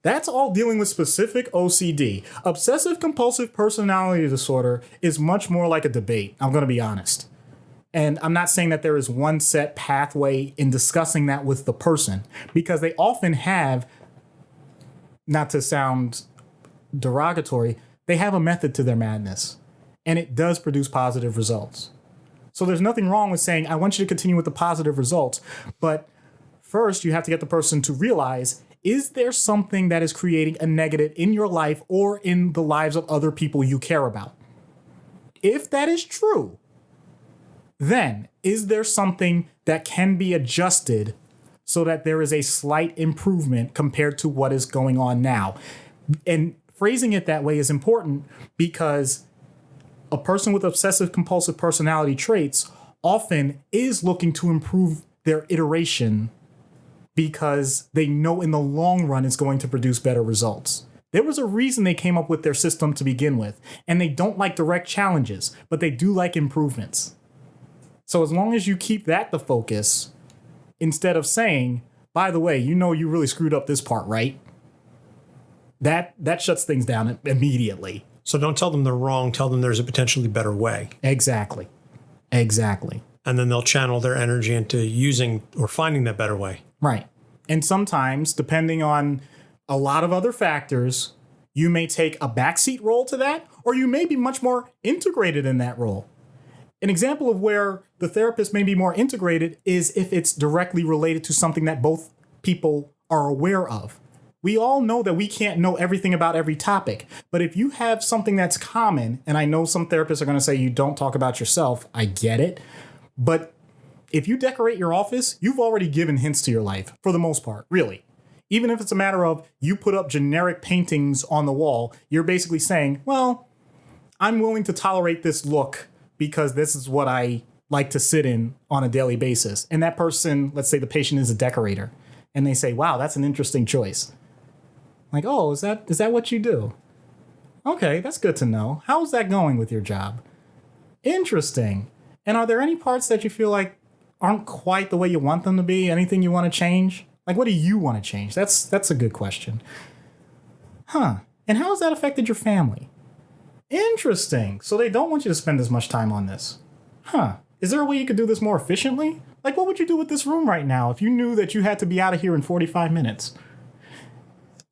That's all dealing with specific OCD. Obsessive compulsive personality disorder is much more like a debate, I'm going to be honest. And I'm not saying that there is one set pathway in discussing that with the person, because they often have, not to sound derogatory, they have a method to their madness, and it does produce positive results. So there's nothing wrong with saying, I want you to continue with the positive results, but first you have to get the person to realize, is there something that is creating a negative in your life or in the lives of other people you care about? If that is true, then is there something that can be adjusted so that there is a slight improvement compared to what is going on now? And phrasing it that way is important, because a person with obsessive compulsive personality traits often is looking to improve their iteration, because they know in the long run it's going to produce better results. There was a reason they came up with their system to begin with, and they don't like direct challenges, but they do like improvements. So as long as you keep that the focus, instead of saying, by the way, you really screwed up this part, right? That shuts things down immediately. So don't tell them they're wrong. Tell them there's a potentially better way. Exactly. And then they'll channel their energy into using or finding that better way. Right. And sometimes, depending on a lot of other factors, you may take a backseat role to that, or you may be much more integrated in that role. An example of where the therapist may be more integrated is if it's directly related to something that both people are aware of. We all know that we can't know everything about every topic, but if you have something that's common, and I know some therapists are going to say you don't talk about yourself, I get it, but if you decorate your office, you've already given hints to your life, for the most part, really. Even if it's a matter of you put up generic paintings on the wall, you're basically saying, well, I'm willing to tolerate this look because this is what I like to sit in on a daily basis. And that person, let's say the patient is a decorator, and they say, wow, that's an interesting choice. Like, oh, is that what you do? Okay, that's good to know. How's that going with your job? Interesting. And are there any parts that you feel like aren't quite the way you want them to be? Anything you want to change? Like, what do you want to change? That's a good question. Huh. And how has that affected your family? Interesting. So they don't want you to spend as much time on this. Huh. Is there a way you could do this more efficiently? Like, what would you do with this room right now if you knew that you had to be out of here in 45 minutes?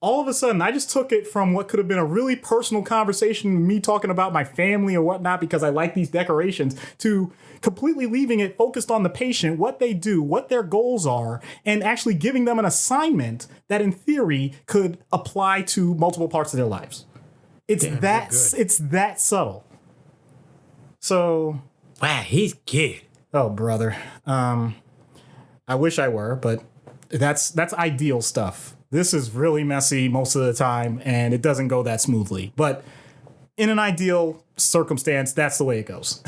All of a sudden, I just took it from what could have been a really personal conversation, me talking about my family or whatnot because I like these decorations, to completely leaving it focused on the patient, what they do, what their goals are, and actually giving them an assignment that in theory could apply to multiple parts of their lives. It's that subtle. So, wow, he's good. Oh, brother. I wish I were, but that's ideal stuff. This is really messy most of the time, and it doesn't go that smoothly. But in an ideal circumstance, that's the way it goes.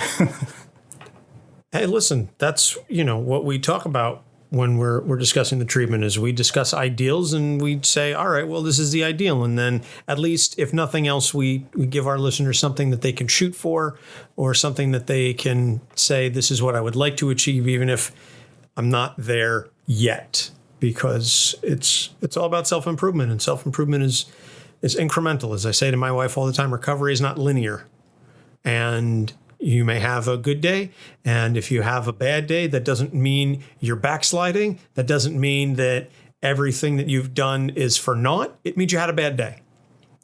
Hey, listen, that's, what we talk about when we're discussing the treatment is we discuss ideals and we say, all right, well, this is the ideal. And then at least, if nothing else, we give our listeners something that they can shoot for or something that they can say, this is what I would like to achieve, even if I'm not there yet. Because it's all about self-improvement, and self-improvement is It's incremental. As I say to my wife all the time, recovery is not linear. And you may have a good day. And if you have a bad day, that doesn't mean you're backsliding. That doesn't mean that everything that you've done is for naught. It means you had a bad day.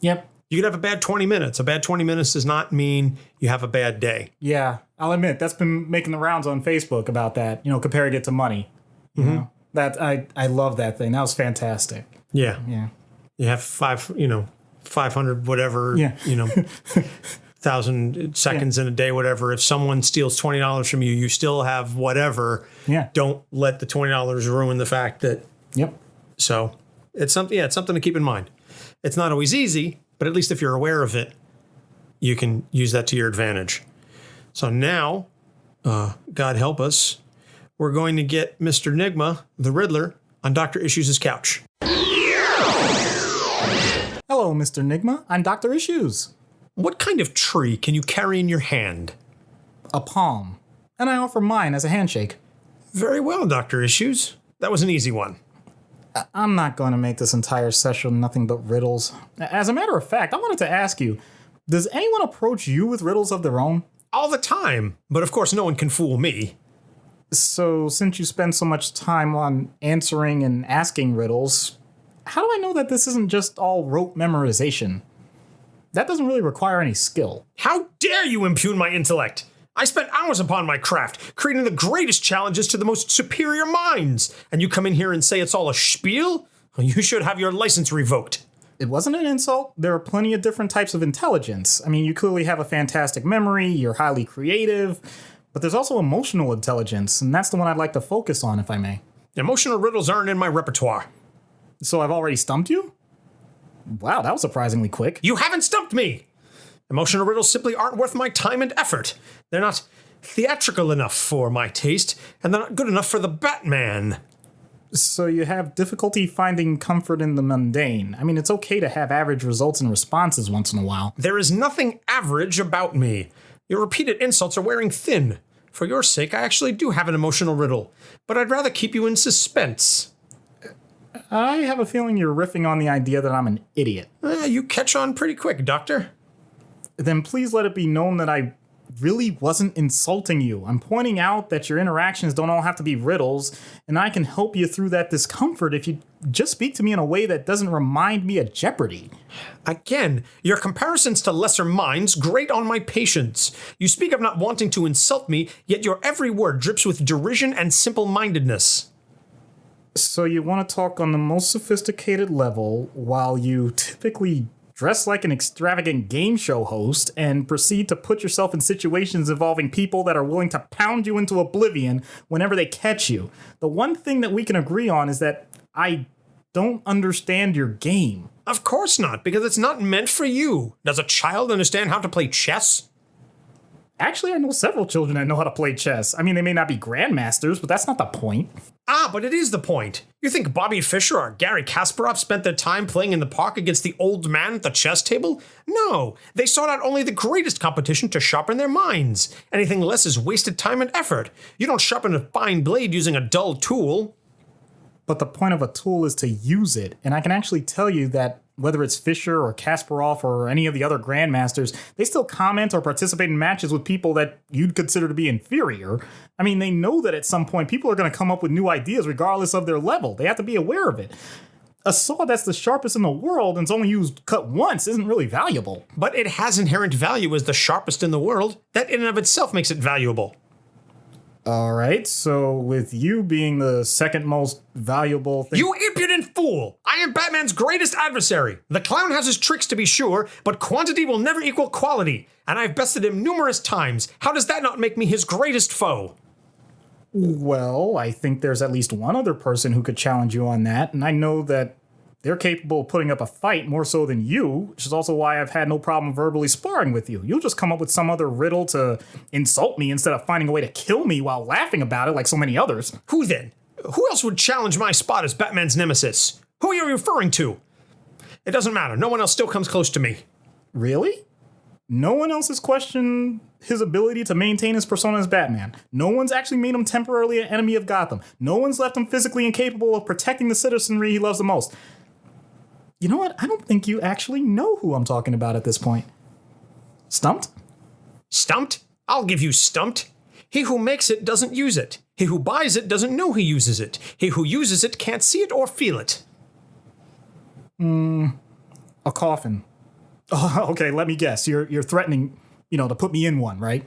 Yep. You could have a bad 20 minutes. A bad 20 minutes does not mean you have a bad day. Yeah, I'll admit that's been making the rounds on Facebook about that. Comparing it to money. You know, that I love that thing. That was fantastic. Yeah. Yeah. You have 500 whatever. Yeah. 1,000 seconds in a day, whatever. If someone steals $20 from you, you still have whatever. Yeah. Don't let the $20 ruin the fact that. Yep. So it's something. Yeah, it's something to keep in mind. It's not always easy, but at least if you're aware of it, you can use that to your advantage. So now, God help us, we're going to get Mr. Nigma, the Riddler, on Dr. Issues' couch. Hello, Mr. Nigma. I'm Dr. Issues. What kind of tree can you carry in your hand? A palm. And I offer mine as a handshake. Very well, Dr. Issues. That was an easy one. I'm not going to make this entire session nothing but riddles. As a matter of fact, I wanted to ask you, does anyone approach you with riddles of their own? All the time. But of course, no one can fool me. So, since you spend so much time on answering and asking riddles, how do I know that this isn't just all rote memorization? That doesn't really require any skill. How dare you impugn my intellect? I spent hours upon my craft, creating the greatest challenges to the most superior minds. And you come in here and say it's all a spiel? You should have your license revoked. It wasn't an insult. There are plenty of different types of intelligence. I mean, you clearly have a fantastic memory, you're highly creative, but there's also emotional intelligence, and that's the one I'd like to focus on, if I may. Emotional riddles aren't in my repertoire. So I've already stumped you? Wow, that was surprisingly quick. You haven't stumped me! Emotional riddles simply aren't worth my time and effort. They're not theatrical enough for my taste, and they're not good enough for the Batman. So you have difficulty finding comfort in the mundane. I mean, it's okay to have average results and responses once in a while. There is nothing average about me. Your repeated insults are wearing thin. For your sake, I actually do have an emotional riddle, but I'd rather keep you in suspense. I have a feeling you're riffing on the idea that I'm an idiot. You catch on pretty quick, Doctor. Then please let it be known that I really wasn't insulting you. I'm pointing out that your interactions don't all have to be riddles, and I can help you through that discomfort if you just speak to me in a way that doesn't remind me of Jeopardy. Again, your comparisons to lesser minds grate on my patience. You speak of not wanting to insult me, yet your every word drips with derision and simple-mindedness. So you want to talk on the most sophisticated level while you typically dress like an extravagant game show host and proceed to put yourself in situations involving people that are willing to pound you into oblivion whenever they catch you. The one thing that we can agree on is that I don't understand your game. Of course not, because it's not meant for you. Does a child understand how to play chess? Actually, I know several children that know how to play chess. I mean, they may not be grandmasters, but that's not the point. But it is the point. You think Bobby Fischer or Gary Kasparov spent their time playing in the park against the old man at the chess table? No, they sought out only the greatest competition to sharpen their minds. Anything less is wasted time and effort. You don't sharpen a fine blade using a dull tool. But the point of a tool is to use it, and I can actually tell you that whether it's Fischer or Kasparov or any of the other grandmasters, they still comment or participate in matches with people that you'd consider to be inferior. I mean, they know that at some point people are going to come up with new ideas regardless of their level. They have to be aware of it. A saw that's the sharpest in the world and is only used cut once isn't really valuable. But it has inherent value as the sharpest in the world. That in and of itself makes it valuable. All right, so with you being the second most valuable thing... You impudent fool! I am Batman's greatest adversary. The clown has his tricks to be sure, but quantity will never equal quality. And I've bested him numerous times. How does that not make me his greatest foe? Well, I think there's at least one other person who could challenge you on that, and I know that they're capable of putting up a fight more so than you, which is also why I've had no problem verbally sparring with you. You'll just come up with some other riddle to insult me instead of finding a way to kill me while laughing about it like so many others. Who then? Who else would challenge my spot as Batman's nemesis? Who are you referring to? It doesn't matter. No one else still comes close to me. Really? No one else has questioned his ability to maintain his persona as Batman. No one's actually made him temporarily an enemy of Gotham. No one's left him physically incapable of protecting the citizenry he loves the most. You know what? I don't think you actually know who I'm talking about at this point. Stumped? Stumped? I'll give you stumped. He who makes it doesn't use it. He who buys it doesn't know he uses it. He who uses it can't see it or feel it. A coffin. Oh, okay, let me guess. You're threatening, to put me in one, right?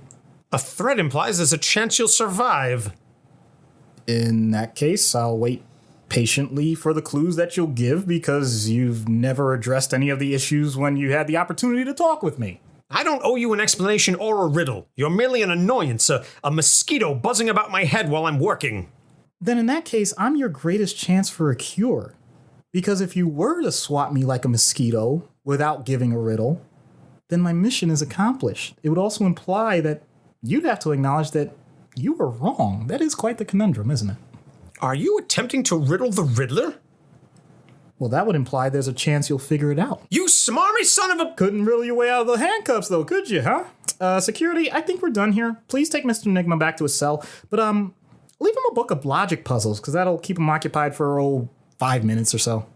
A threat implies there's a chance you'll survive. In that case, I'll wait patiently for the clues that you'll give because you've never addressed any of the issues when you had the opportunity to talk with me. I don't owe you an explanation or a riddle. You're merely an annoyance, a mosquito buzzing about my head while I'm working. Then in that case, I'm your greatest chance for a cure. Because if you were to swat me like a mosquito without giving a riddle, then my mission is accomplished. It would also imply that you'd have to acknowledge that you were wrong. That is quite the conundrum, isn't it? Are you attempting to riddle the Riddler? Well, that would imply there's a chance you'll figure it out. You smarmy son of a... Couldn't riddle your way out of the handcuffs, though, could you, huh? Security, I think we're done here. Please take Mr. Nigma back to his cell. But, leave him a book of logic puzzles, because that'll keep him occupied for, 5 minutes or so.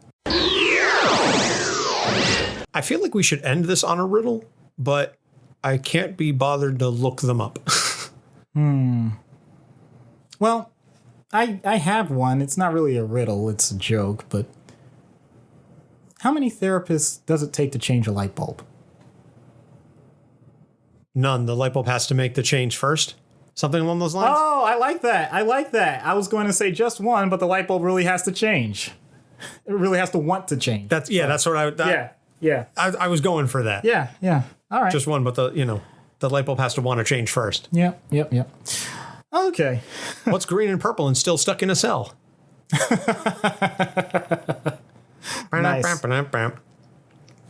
I feel like we should end this on a riddle, but I can't be bothered to look them up. Well, I have one. It's not really a riddle, it's a joke, but... How many therapists does it take to change a light bulb? None. The light bulb has to make the change first. Something along those lines? Oh, I like that. I was going to say just one, but the light bulb really has to change. It really has to want to change. That's what I... Yeah. I was going for that. Yeah. All right. Just one, but the light bulb has to want to change first. Yep. Okay. What's green and purple and still stuck in a cell? Nice.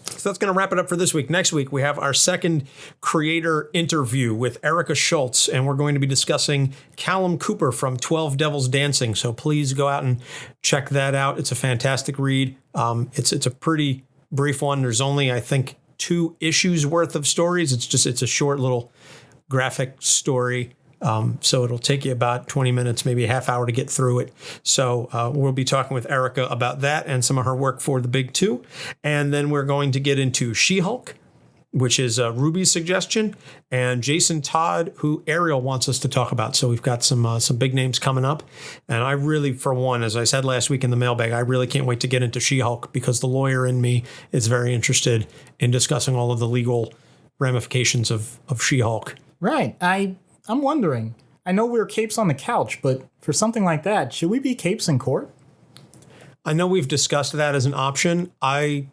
So that's going to wrap it up for this week. Next week, we have our second creator interview with Erica Schultz, and we're going to be discussing Callum Cooper from 12 Devils Dancing. So please go out and check that out. It's a fantastic read. It's a pretty brief one. There's only, I think, 2 issues worth of stories. It's a short little graphic story. So it'll take you about 20 minutes, maybe a half hour to get through it. So we'll be talking with Erica about that and some of her work for the Big Two. And then we're going to get into She-Hulk, which is Ruby's suggestion, and Jason Todd, who Ariel wants us to talk about. So we've got some big names coming up. And I really, for one, as I said last week in the mailbag, I really can't wait to get into She-Hulk because the lawyer in me is very interested in discussing all of the legal ramifications of She-Hulk. Right. I'm wondering. I know we're capes on the couch, but for something like that, should we be capes in court? I know we've discussed that as an option. I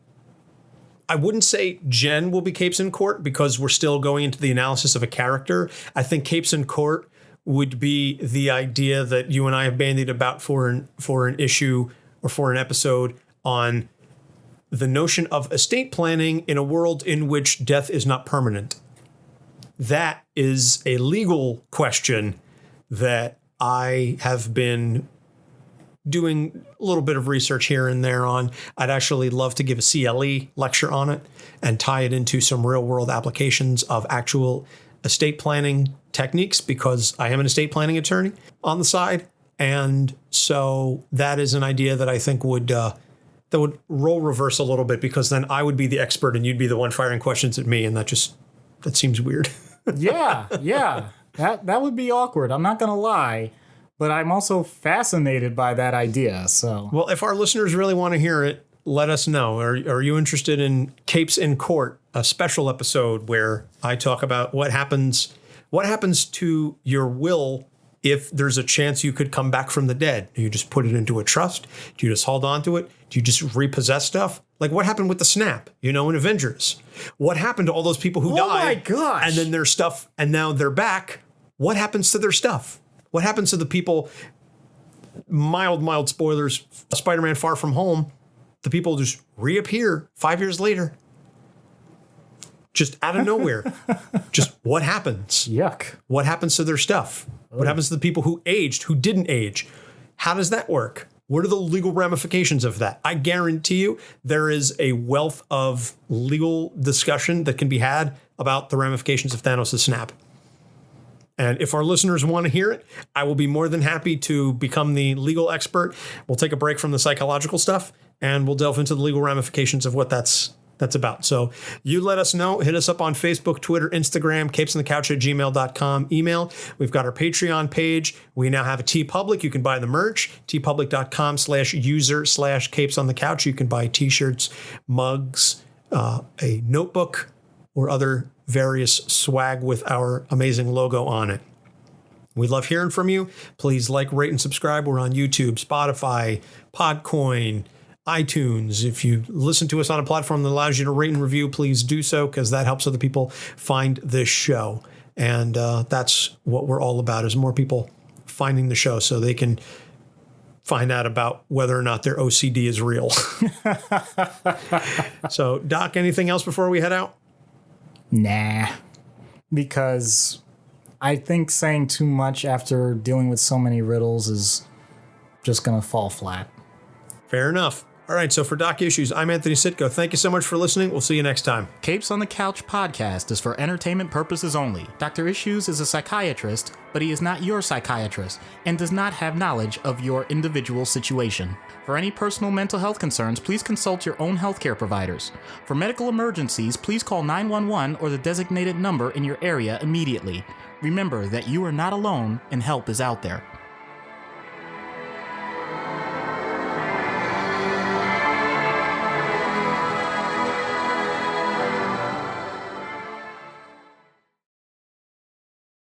wouldn't say Jen will be capes in court because we're still going into the analysis of a character. I think capes in court would be the idea that you and I have bandied about for an issue or for an episode on the notion of estate planning in a world in which death is not permanent. That is a legal question that I have been doing a little bit of research here and there on. I'd actually love to give a CLE lecture on it and tie it into some real world applications of actual estate planning techniques because I am an estate planning attorney on the side. And so that is an idea that I think would role reverse a little bit because then I would be the expert and you'd be the one firing questions at me. And that seems weird. Yeah. That would be awkward. I'm not going to lie, but I'm also fascinated by that idea. So, well, if our listeners really want to hear it, let us know. Are you interested in Capes in Court, a special episode where I talk about what happens to your will if there's a chance you could come back from the dead? Do you just put it into a trust? Do you just hold on to it? Do you just repossess stuff? Like what happened with the snap, in Avengers? What happened to all those people who died? Oh my gosh. And then their stuff, and now they're back. What happens to their stuff? What happens to the people, mild spoilers, Spider-Man Far From Home, the people just reappear 5 years later. Just out of nowhere. Just what happens? Yuck. What happens to their stuff? What happens to the people who aged, who didn't age? How does that work? What are the legal ramifications of that? I guarantee you there is a wealth of legal discussion that can be had about the ramifications of Thanos' snap. And if our listeners want to hear it, I will be more than happy to become the legal expert. We'll take a break from the psychological stuff and we'll delve into the legal ramifications of what that's about. So you let us know. Hit us up on Facebook, Twitter, Instagram, capesonthecouch@gmail.com, email. We've got our Patreon page. We now have a TeePublic. You can buy the merch, tpublic.com/user/capesonthecouch. You can buy t-shirts, mugs, a notebook, or other various swag with our amazing logo on it. We love hearing from you. Please like, rate, and subscribe. We're on YouTube, Spotify, Podcoin, iTunes. If you listen to us on a platform that allows you to rate and review, please do so, because that helps other people find this show. And that's what we're all about, is more people finding the show so they can find out about whether or not their OCD is real. So, Doc, anything else before we head out? Nah, because I think saying too much after dealing with so many riddles is just going to fall flat. Fair enough. All right, so for Doc Issues, I'm Anthony Sitko. Thank you so much for listening. We'll see you next time. Capes on the Couch podcast is for entertainment purposes only. Dr. Issues is a psychiatrist, but he is not your psychiatrist and does not have knowledge of your individual situation. For any personal mental health concerns, please consult your own healthcare providers. For medical emergencies, please call 911 or the designated number in your area immediately. Remember that you are not alone and help is out there.